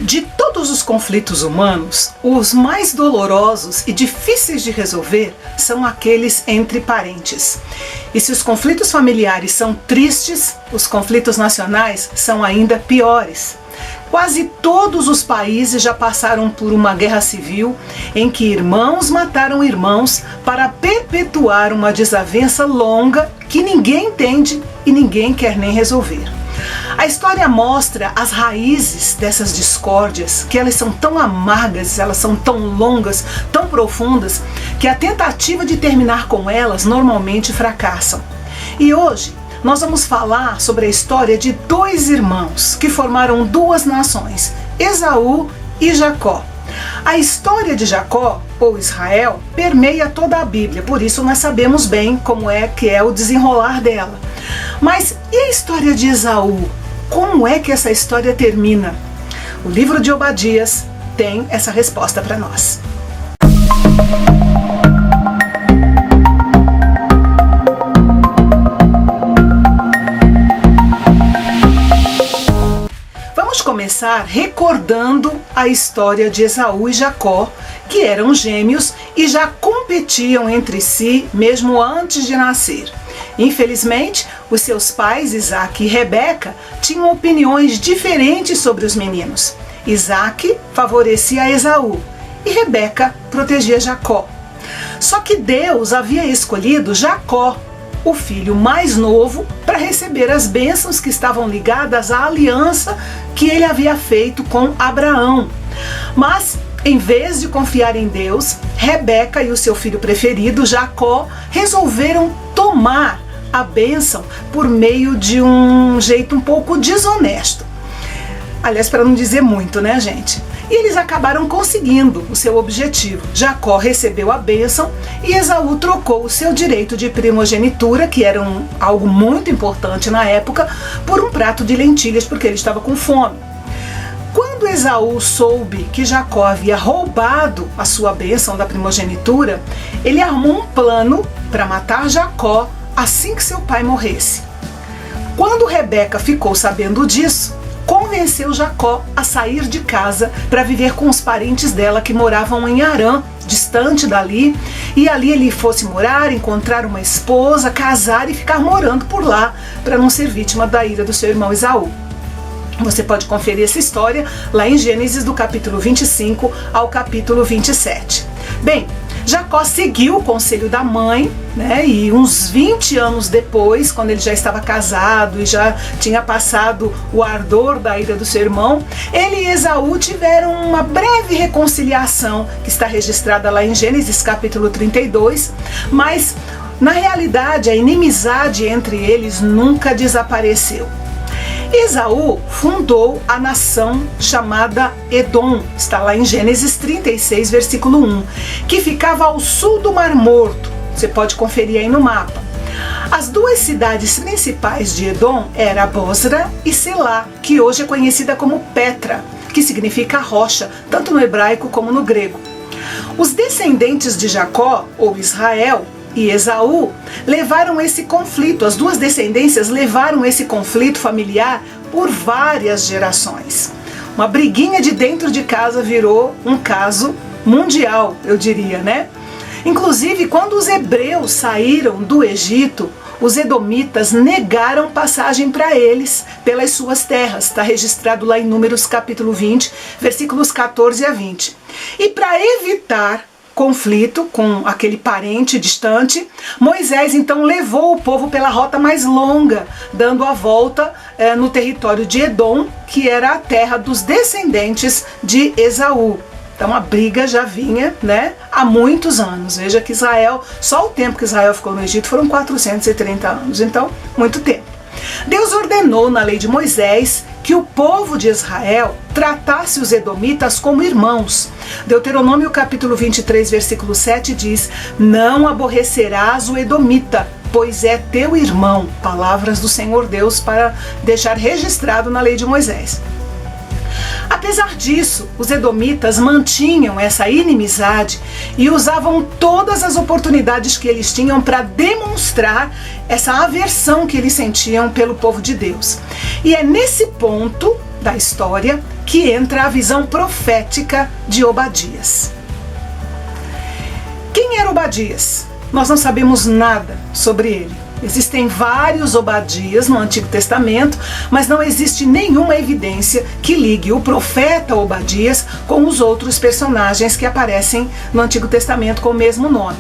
De todos os conflitos humanos, os mais dolorosos e difíceis de resolver são aqueles entre parentes. E se os conflitos familiares são tristes, os conflitos nacionais são ainda piores. Quase todos os países já passaram por uma guerra civil em que irmãos mataram irmãos para perpetuar uma desavença longa que ninguém entende e ninguém quer nem resolver. A história mostra as raízes dessas discórdias, que elas são tão amargas, elas são tão longas, tão profundas, que a tentativa de terminar com elas normalmente fracassam. E hoje nós vamos falar sobre a história de dois irmãos que formaram duas nações, Esaú e Jacó. A história de Jacó, ou Israel, permeia toda a Bíblia, por isso nós sabemos bem como é que é o desenrolar dela. Mas e a história de Esaú? Como é que essa história termina? O livro de Obadias tem essa resposta para nós. Vamos começar recordando a história de Esaú e Jacó, que eram gêmeos e já competiam entre si mesmo antes de nascer. Infelizmente, os seus pais, Isaac e Rebeca, tinham opiniões diferentes sobre os meninos. Isaac favorecia Esaú e Rebeca protegia Jacó. Só que Deus havia escolhido Jacó, o filho mais novo, para receber as bênçãos que estavam ligadas à aliança que ele havia feito com Abraão. Mas, em vez de confiar em Deus, Rebeca e o seu filho preferido, Jacó, resolveram tomar a bênção por meio de um jeito um pouco desonesto. Aliás, para não dizer muito, né, gente? E eles acabaram conseguindo o seu objetivo. Jacó recebeu a bênção e Esaú trocou o seu direito de primogenitura, que era algo muito importante na época, por um prato de lentilhas, porque ele estava com fome. Quando Esaú soube que Jacó havia roubado a sua bênção da primogenitura, ele armou um plano para matar Jacó assim que seu pai morresse. Quando Rebeca ficou sabendo disso, convenceu Jacó a sair de casa para viver com os parentes dela que moravam em Harã, distante dali, e ali ele fosse morar, encontrar uma esposa, casar e ficar morando por lá para não ser vítima da ira do seu irmão Esaú. Você pode conferir essa história lá em Gênesis do capítulo 25 ao capítulo 27. Bem, Jacó seguiu o conselho da mãe, né? E uns 20 anos depois, quando ele já estava casado e já tinha passado o ardor da ira do seu irmão, ele e Esaú tiveram uma breve reconciliação, que está registrada lá em Gênesis capítulo 32, mas na realidade a inimizade entre eles nunca desapareceu. Esaú fundou a nação chamada Edom, está lá em Gênesis 36, versículo 1, que ficava ao sul do Mar Morto. Você pode conferir aí no mapa. As duas cidades principais de Edom eram Bosra e Selá, que hoje é conhecida como Petra, que significa rocha, tanto no hebraico como no grego. Os descendentes de Jacó, ou Israel, e Esaú levaram esse conflito, as duas descendências levaram esse conflito familiar por várias gerações. Uma briguinha de dentro de casa virou um caso mundial, eu diria, né? Inclusive, quando os hebreus saíram do Egito, os edomitas negaram passagem para eles pelas suas terras. Está registrado lá em Números capítulo 20, versículos 14 a 20. E para evitar conflito com aquele parente distante, Moisés então levou o povo pela rota mais longa, dando a volta no território de Edom, que era a terra dos descendentes de Esaú. Então a briga já vinha, né, há muitos anos. Veja que Israel, só o tempo que Israel ficou no Egito foram 430 anos, então muito tempo. Deus ordenou na lei de Moisés que o povo de Israel tratasse os edomitas como irmãos. Deuteronômio capítulo 23, versículo 7 diz: não aborrecerás o edomita, pois é teu irmão. Palavras do Senhor Deus para deixar registrado na lei de Moisés. Apesar disso, os edomitas mantinham essa inimizade e usavam todas as oportunidades que eles tinham para demonstrar essa aversão que eles sentiam pelo povo de Deus. E é nesse ponto da história que entra a visão profética de Obadias. Quem era Obadias? Nós não sabemos nada sobre ele. Existem vários Obadias no Antigo Testamento, mas não existe nenhuma evidência que ligue o profeta Obadias com os outros personagens que aparecem no Antigo Testamento com o mesmo nome.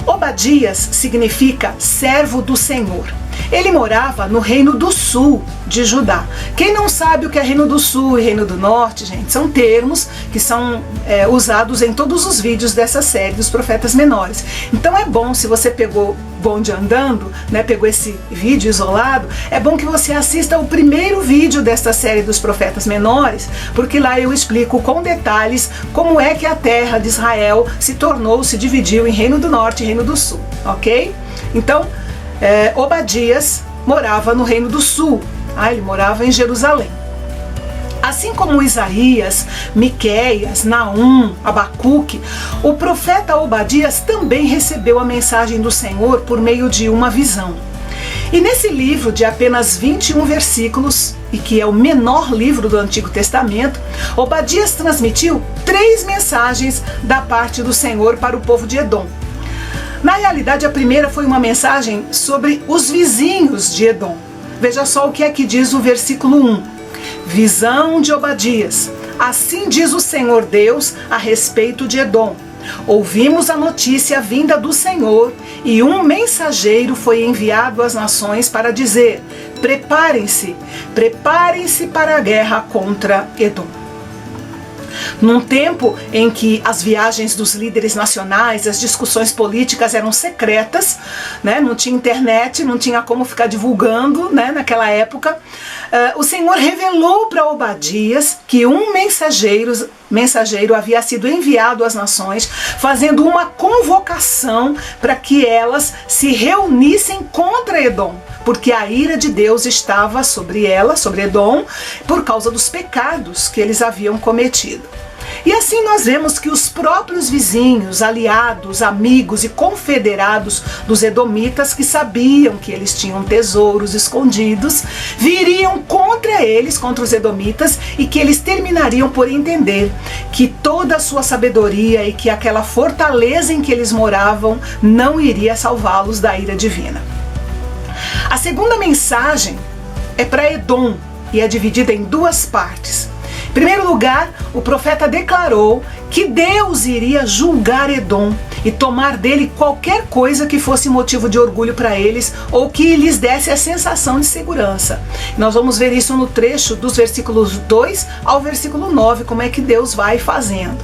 Obadias significa servo do Senhor. Ele morava no Reino do Sul de Judá. Quem não sabe o que é Reino do Sul e Reino do Norte, gente, são termos que são usados em todos os vídeos dessa série dos profetas menores. Então é bom, se você pegou bonde andando, né, pegou esse vídeo isolado, é bom que você assista o primeiro vídeo desta série dos profetas menores, porque lá eu explico com detalhes como é que a terra de Israel se dividiu em Reino do Norte e Reino do Sul, ok? Então, Obadias morava no Reino do Sul, ele morava em Jerusalém. Assim como Isaías, Miqueias, Naum, Abacuque, o profeta Obadias também recebeu a mensagem do Senhor por meio de uma visão. E nesse livro de apenas 21 versículos, e que é o menor livro do Antigo Testamento, Obadias transmitiu 3 mensagens da parte do Senhor para o povo de Edom. Na realidade, a primeira foi uma mensagem sobre os vizinhos de Edom. Veja só o que é que diz o versículo 1. Visão de Obadias. Assim diz o Senhor Deus a respeito de Edom. Ouvimos a notícia vinda do Senhor e um mensageiro foi enviado às nações para dizer: preparem-se para a guerra contra Edom. Num tempo em que as viagens dos líderes nacionais, as discussões políticas eram secretas, né? Não tinha internet, não tinha como ficar divulgando, né? Naquela época, o Senhor revelou para Obadias que um mensageiro havia sido enviado às nações, fazendo uma convocação para que elas se reunissem contra Edom, porque a ira de Deus estava sobre Edom, por causa dos pecados que eles haviam cometido. E assim nós vemos que os próprios vizinhos, aliados, amigos e confederados dos edomitas, que sabiam que eles tinham tesouros escondidos, viriam contra eles, contra os edomitas, e que eles terminariam por entender que toda a sua sabedoria e que aquela fortaleza em que eles moravam não iria salvá-los da ira divina. A segunda mensagem é para Edom e é dividida em 2 partes. Em primeiro lugar, o profeta declarou que Deus iria julgar Edom e tomar dele qualquer coisa que fosse motivo de orgulho para eles ou que lhes desse a sensação de segurança. Nós vamos ver isso no trecho dos versículos 2 ao versículo 9, como é que Deus vai fazendo.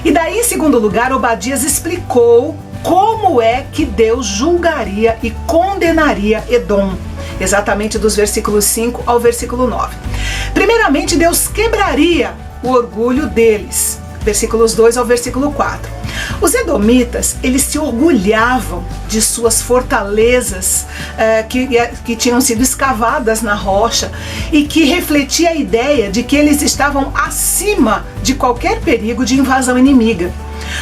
E daí, em segundo lugar, Obadias explicou como é que Deus julgaria e condenaria Edom, exatamente dos versículos 5 ao versículo 9. Primeiramente, Deus quebraria o orgulho deles, versículos 2 ao versículo 4. Os edomitas, eles se orgulhavam de suas fortalezas que tinham sido escavadas na rocha e que refletia a ideia de que eles estavam acima de qualquer perigo de invasão inimiga.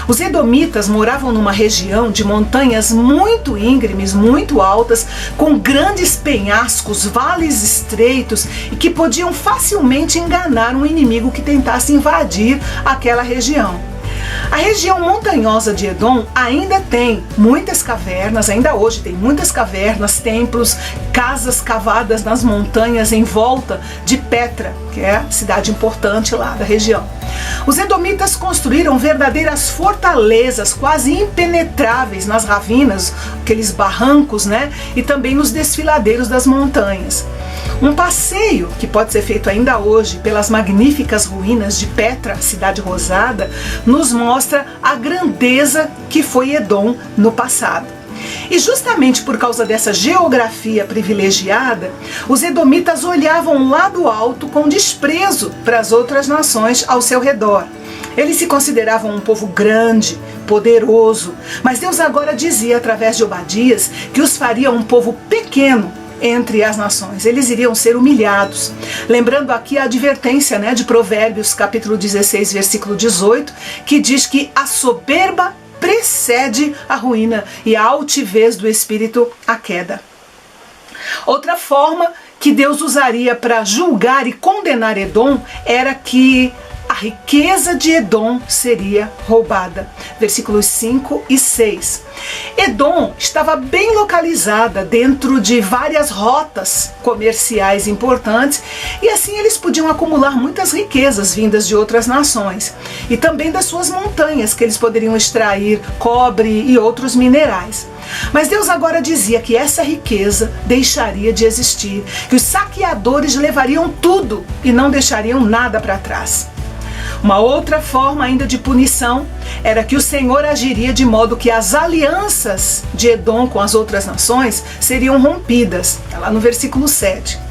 Os edomitas moravam numa região de montanhas muito íngremes, muito altas, com grandes penhascos, vales estreitos e que podiam facilmente enganar um inimigo que tentasse invadir aquela região. A região montanhosa de Edom ainda tem muitas cavernas, ainda hoje tem muitas cavernas, templos, casas cavadas nas montanhas em volta de Petra, que é a cidade importante lá da região. Os edomitas construíram verdadeiras fortalezas quase impenetráveis nas ravinas, aqueles barrancos, né? E também nos desfiladeiros das montanhas. Um passeio que pode ser feito ainda hoje pelas magníficas ruínas de Petra, cidade rosada, nos mostra a grandeza que foi Edom no passado. E justamente por causa dessa geografia privilegiada, os edomitas olhavam lá do alto com desprezo para as outras nações ao seu redor. Eles se consideravam um povo grande, poderoso, mas Deus agora dizia através de Obadias que os faria um povo pequeno entre as nações. Eles iriam ser humilhados. Lembrando aqui a advertência, né, de Provérbios, capítulo 16, versículo 18, que diz que a soberba precede a ruína e a altivez do espírito a queda. Outra forma que Deus usaria para julgar e condenar Edom era que a riqueza de Edom seria roubada. Versículos 5 e 6. Edom estava bem localizada dentro de várias rotas comerciais importantes e assim eles podiam acumular muitas riquezas vindas de outras nações e também das suas montanhas, que eles poderiam extrair cobre e outros minerais. Mas Deus agora dizia que essa riqueza deixaria de existir, que os saqueadores levariam tudo e não deixariam nada para trás. Uma outra forma ainda de punição era que o Senhor agiria de modo que as alianças de Edom com as outras nações seriam rompidas. Está lá no versículo 7.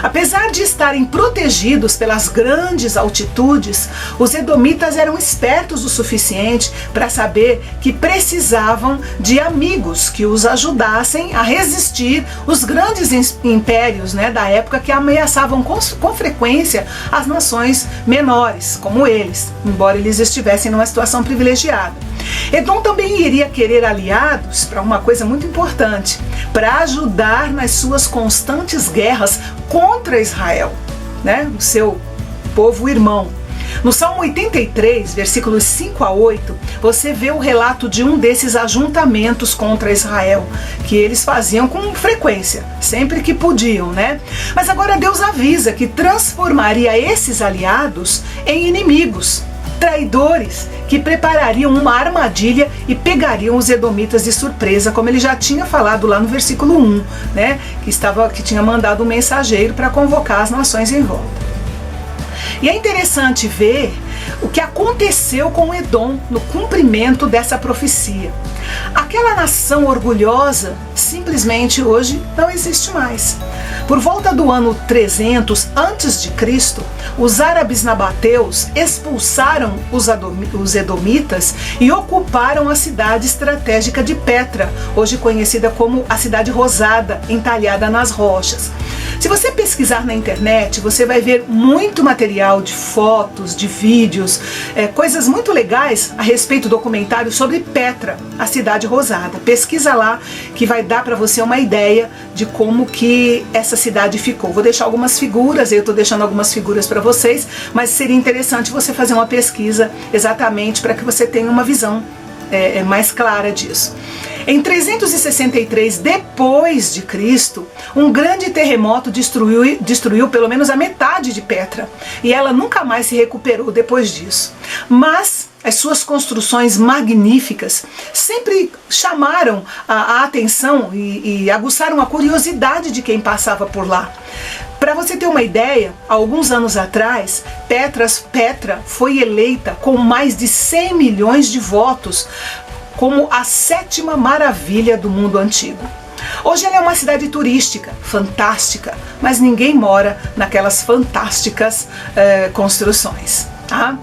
Apesar de estarem protegidos pelas grandes altitudes, os edomitas eram espertos o suficiente para saber que precisavam de amigos que os ajudassem a resistir os grandes impérios, da época, que ameaçavam com frequência as nações menores, como eles, embora eles estivessem numa situação privilegiada. Edom também iria querer aliados para uma coisa muito importante, para ajudar nas suas constantes guerras contra Israel, o seu povo irmão. No Salmo 83, versículos 5 a 8, você vê o relato de um desses ajuntamentos contra Israel, que eles faziam com frequência, sempre que podiam, Mas agora Deus avisa que transformaria esses aliados em inimigos, traidores, que preparariam uma armadilha e pegariam os edomitas de surpresa, como ele já tinha falado lá no versículo 1, que tinha mandado um mensageiro para convocar as nações em volta. E é interessante ver o que aconteceu com Edom no cumprimento dessa profecia. Aquela nação orgulhosa simplesmente hoje não existe mais. Por volta do ano 300 a.C., os árabes nabateus expulsaram os edomitas e ocuparam a cidade estratégica de Petra, hoje conhecida como a Cidade Rosada, entalhada nas rochas. Se você pesquisar na internet, você vai ver muito material de fotos, de vídeos, coisas muito legais a respeito do documentário sobre Petra, a Cidade Rosada. Pesquisa lá que vai dar para você uma ideia de como que essa cidade ficou. Vou deixar algumas figuras, eu estou deixando algumas figuras para vocês, mas seria interessante você fazer uma pesquisa exatamente para que você tenha uma visão mais clara disso. Em 363 depois de Cristo, um grande terremoto destruiu pelo menos a metade de Petra, e ela nunca mais se recuperou depois disso. Mas as suas construções magníficas sempre chamaram a atenção e aguçaram a curiosidade de quem passava por lá. Para você ter uma ideia, há alguns anos atrás, Petra foi eleita com mais de 100 milhões de votos como a 7ª maravilha do mundo antigo. Hoje ela é uma cidade turística, fantástica, mas ninguém mora naquelas fantásticas construções, tá?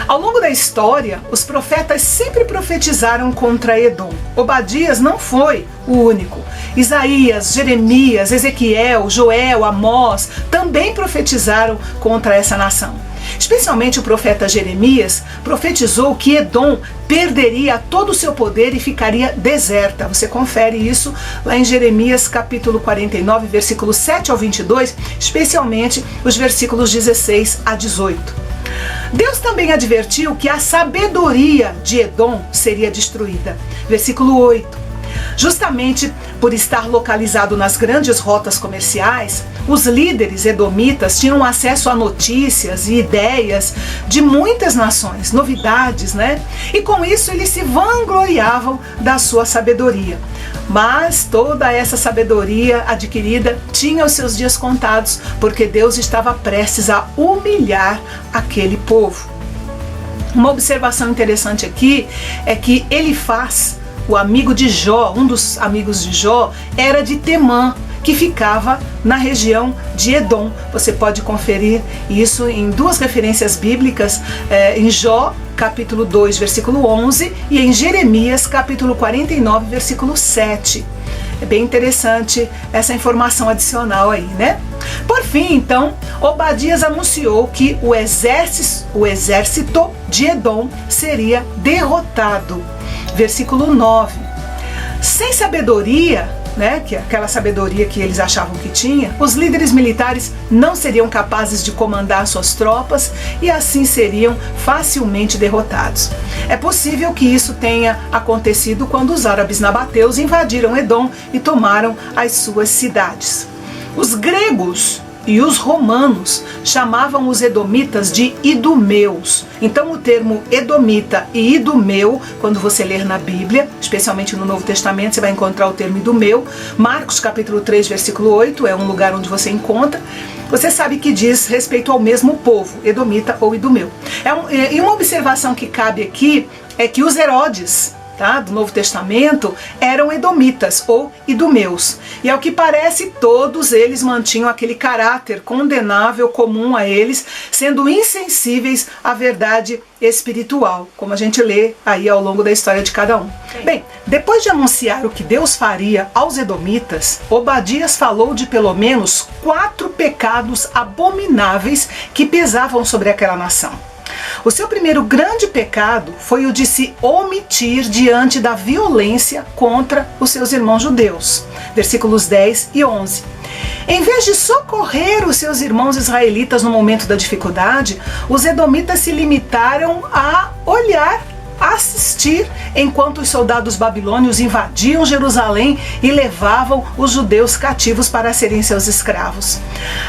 Ao longo da história, os profetas sempre profetizaram contra Edom. Obadias não foi o único. Isaías, Jeremias, Ezequiel, Joel, Amós também profetizaram contra essa nação. Especialmente o profeta Jeremias profetizou que Edom perderia todo o seu poder e ficaria deserta. Você confere isso lá em Jeremias capítulo 49, versículos 7 ao 22, especialmente os versículos 16 a 18. Deus também advertiu que a sabedoria de Edom seria destruída. Versículo 8. Justamente por estar localizado nas grandes rotas comerciais, os líderes edomitas tinham acesso a notícias e ideias de muitas nações, novidades, E com isso eles se vangloriavam da sua sabedoria. Mas toda essa sabedoria adquirida tinha os seus dias contados, porque Deus estava prestes a humilhar aquele povo. Uma observação interessante aqui é que Elifaz, o amigo de Jó, um dos amigos de Jó, era de Temã, que ficava na região de Edom. Você pode conferir isso em duas referências bíblicas, em Jó, capítulo 2, versículo 11, e em Jeremias, capítulo 49, versículo 7. É bem interessante essa informação adicional aí, Por fim, então, Obadias anunciou que o exército de Edom seria derrotado. Versículo 9. Sem sabedoria, né, que aquela sabedoria que eles achavam que tinha, os líderes militares não seriam capazes de comandar suas tropas e assim seriam facilmente derrotados. É possível que isso tenha acontecido quando os árabes nabateus invadiram Edom e tomaram as suas cidades. Os gregos e os romanos chamavam os edomitas de idumeus. Então o termo edomita e idumeu, quando você ler na Bíblia, especialmente no Novo Testamento, você vai encontrar o termo idumeu. Marcos capítulo 3, versículo 8, é um lugar onde você encontra. Você sabe que diz respeito ao mesmo povo, edomita ou idumeu. E uma observação que cabe aqui é que os Herodes, do Novo Testamento, eram edomitas ou idumeus. E ao que parece, todos eles mantinham aquele caráter condenável comum a eles, sendo insensíveis à verdade espiritual, como a gente lê aí ao longo da história de cada um. Bem, depois de anunciar o que Deus faria aos edomitas, Obadias falou de pelo menos 4 pecados abomináveis que pesavam sobre aquela nação. O seu primeiro grande pecado foi o de se omitir diante da violência contra os seus irmãos judeus. Versículos 10 e 11. Em vez de socorrer os seus irmãos israelitas no momento da dificuldade, os edomitas se limitaram a olhar, a assistir, enquanto os soldados babilônios invadiam Jerusalém e levavam os judeus cativos para serem seus escravos.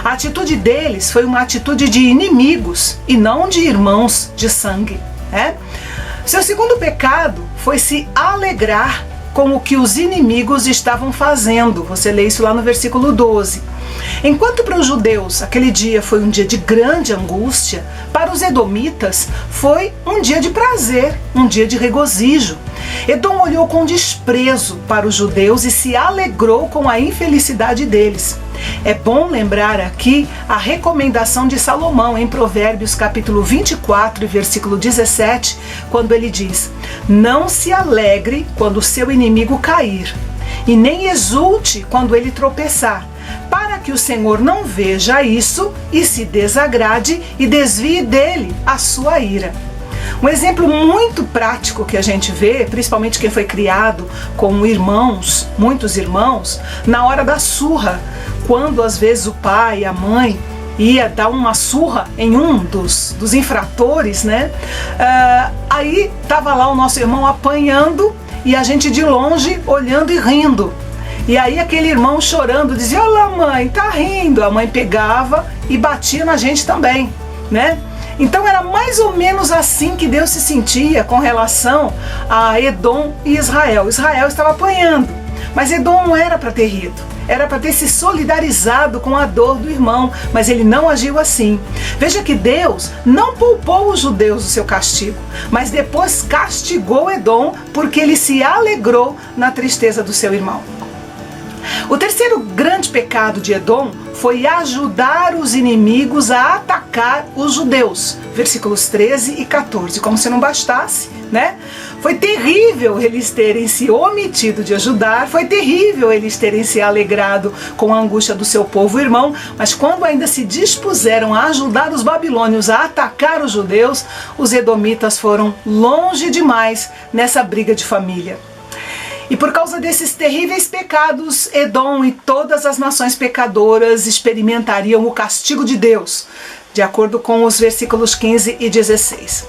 A atitude deles foi uma atitude de inimigos e não de irmãos de sangue. Seu segundo pecado foi se alegrar com o que os inimigos estavam fazendo. Você lê isso lá no versículo 12. Enquanto para os judeus aquele dia foi um dia de grande angústia, para os edomitas foi um dia de prazer, um dia de regozijo. Edom olhou com desprezo para os judeus e se alegrou com a infelicidade deles. É bom lembrar aqui a recomendação de Salomão em Provérbios capítulo 24, versículo 17, quando ele diz: não se alegre quando o seu inimigo cair, e nem exulte quando ele tropeçar, para que o Senhor não veja isso e se desagrade e desvie dele a sua ira. Um exemplo muito prático que a gente vê, principalmente quem foi criado com irmãos, muitos irmãos, na hora da surra, quando às vezes o pai, a mãe ia dar uma surra em um dos infratores, aí estava lá o nosso irmão apanhando e a gente de longe olhando e rindo. E aí aquele irmão chorando dizia: olha, mãe, tá rindo. A mãe pegava e batia na gente também, Então era mais ou menos assim que Deus se sentia com relação a Edom e Israel. Israel estava apanhando, mas Edom não era para ter rido. Era para ter se solidarizado com a dor do irmão, mas ele não agiu assim. Veja que Deus não poupou os judeus do seu castigo, mas depois castigou Edom porque ele se alegrou na tristeza do seu irmão. O terceiro grande pecado de Edom foi ajudar os inimigos a atacar os judeus. Versículos 13 e 14. Como se não bastasse, Foi terrível eles terem se omitido de ajudar, foi terrível eles terem se alegrado com a angústia do seu povo irmão, mas quando ainda se dispuseram a ajudar os babilônios a atacar os judeus, os edomitas foram longe demais nessa briga de família. E por causa desses terríveis pecados, Edom e todas as nações pecadoras experimentariam o castigo de Deus, de acordo com os versículos 15 e 16.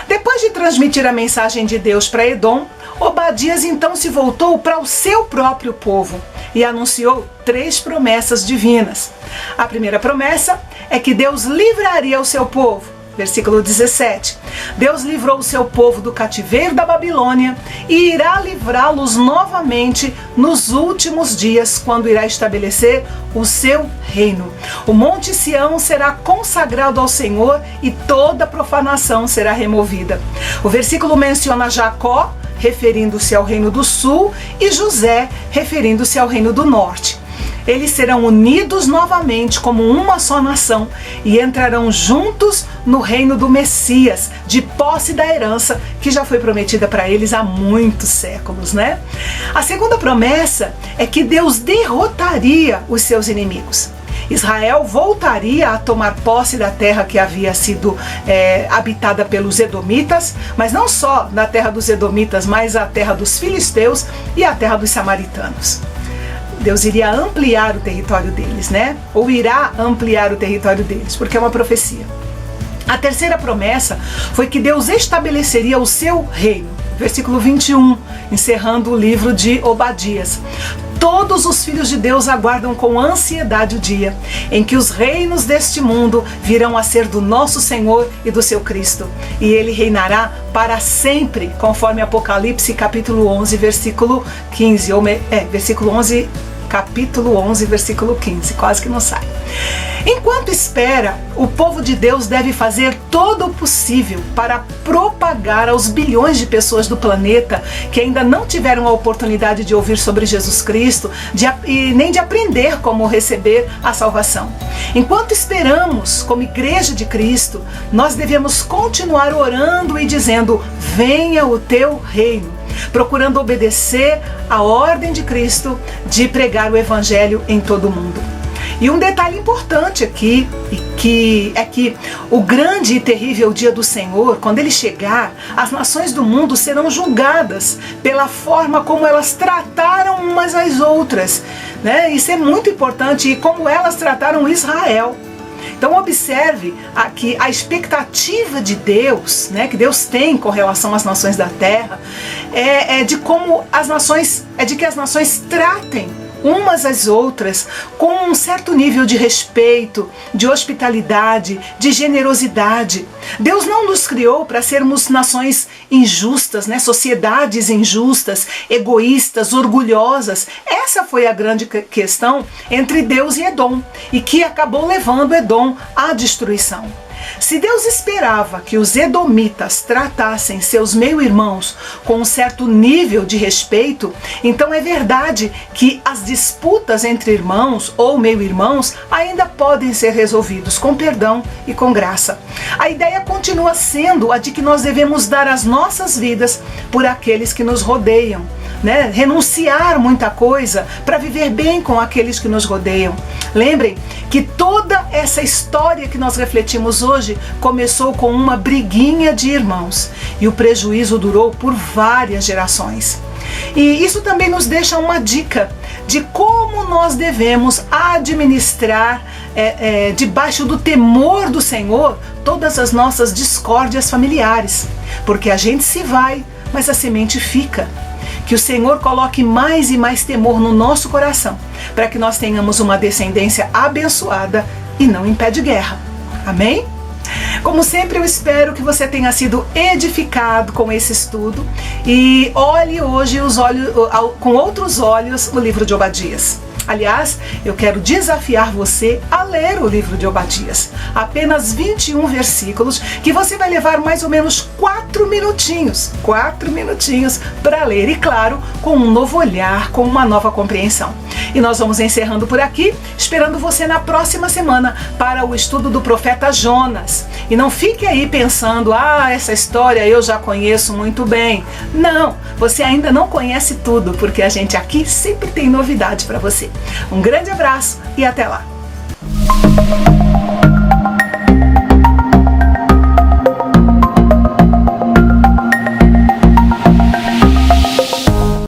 Depois de transmitir a mensagem de Deus para Edom, Obadias então se voltou para o seu próprio povo e anunciou 3 promessas divinas. A primeira promessa é que Deus livraria o seu povo. Versículo 17. Deus livrou o seu povo do cativeiro da Babilônia e irá livrá-los novamente nos últimos dias, quando irá estabelecer o seu reino. O Monte Sião será consagrado ao Senhor e toda profanação será removida. O versículo menciona Jacó, referindo-se ao reino do sul, e José, referindo-se ao reino do norte. Eles serão unidos novamente como uma só nação e entrarão juntos no reino do Messias, de posse da herança que já foi prometida para eles há muitos séculos, A segunda promessa é que Deus derrotaria os seus inimigos. Israel voltaria a tomar posse da terra que havia sido habitada pelos edomitas, mas não só na terra dos edomitas, mas a terra dos filisteus e a terra dos samaritanos. Deus iria ampliar o território deles, né? Ou irá ampliar o território deles, porque é uma profecia. A terceira promessa foi que Deus estabeleceria o seu reino. Versículo 21, encerrando o livro de Obadias. Todos os filhos de Deus aguardam com ansiedade o dia em que os reinos deste mundo virão a ser do nosso Senhor e do seu Cristo. E ele reinará para sempre, conforme Apocalipse capítulo 11, versículo 15. Versículo 11, capítulo 11, versículo 15. Quase que não sai. Enquanto espera, o povo de Deus deve fazer todo o possível para propagar aos bilhões de pessoas do planeta que ainda não tiveram a oportunidade de ouvir sobre Jesus Cristo e nem de aprender como receber a salvação. Enquanto esperamos, como Igreja de Cristo, nós devemos continuar orando e dizendo: venha o teu reino, procurando obedecer à ordem de Cristo de pregar o Evangelho em todo o mundo. E um detalhe importante aqui é que o grande e terrível dia do Senhor, quando ele chegar, as nações do mundo serão julgadas pela forma como elas trataram umas às outras, né? Isso é muito importante, e como elas trataram Israel. Então observe aqui a expectativa de Deus, né, que Deus tem com relação às nações da terra, de que as nações tratem umas às outras com um certo nível de respeito, de hospitalidade, de generosidade. Deus não nos criou para sermos nações injustas, né? Sociedades injustas, egoístas, orgulhosas. Essa foi a grande questão entre Deus e Edom, e que acabou levando Edom à destruição. Se Deus esperava que os edomitas tratassem seus meio-irmãos com um certo nível de respeito, então é verdade que as disputas entre irmãos ou meio-irmãos ainda podem ser resolvidos com perdão e com graça. A ideia continua sendo a de que nós devemos dar as nossas vidas por aqueles que nos rodeiam, né? Renunciar muita coisa para viver bem com aqueles que nos rodeiam. Lembrem que toda essa história que nós refletimos hoje começou com uma briguinha de irmãos, e o prejuízo durou por várias gerações. E isso também nos deixa uma dica de como nós devemos administrar debaixo do temor do Senhor todas as nossas discórdias familiares, porque a gente se vai, mas a semente fica. Que o Senhor coloque mais e mais temor no nosso coração, para que nós tenhamos uma descendência abençoada e não em pé de guerra. Amém? Como sempre, eu espero que você tenha sido edificado com esse estudo e olhe hoje com outros olhos o livro de Obadias. Aliás, eu quero desafiar você a ler o livro de Obadias. Apenas 21 versículos que você vai levar mais ou menos 4 minutinhos para ler. E claro, com um novo olhar, com uma nova compreensão. E nós vamos encerrando por aqui, esperando você na próxima semana para o estudo do profeta Jonas. E não fique aí pensando: essa história eu já conheço muito bem. Não, você ainda não conhece tudo, porque a gente aqui sempre tem novidade para você. Um grande abraço e até lá!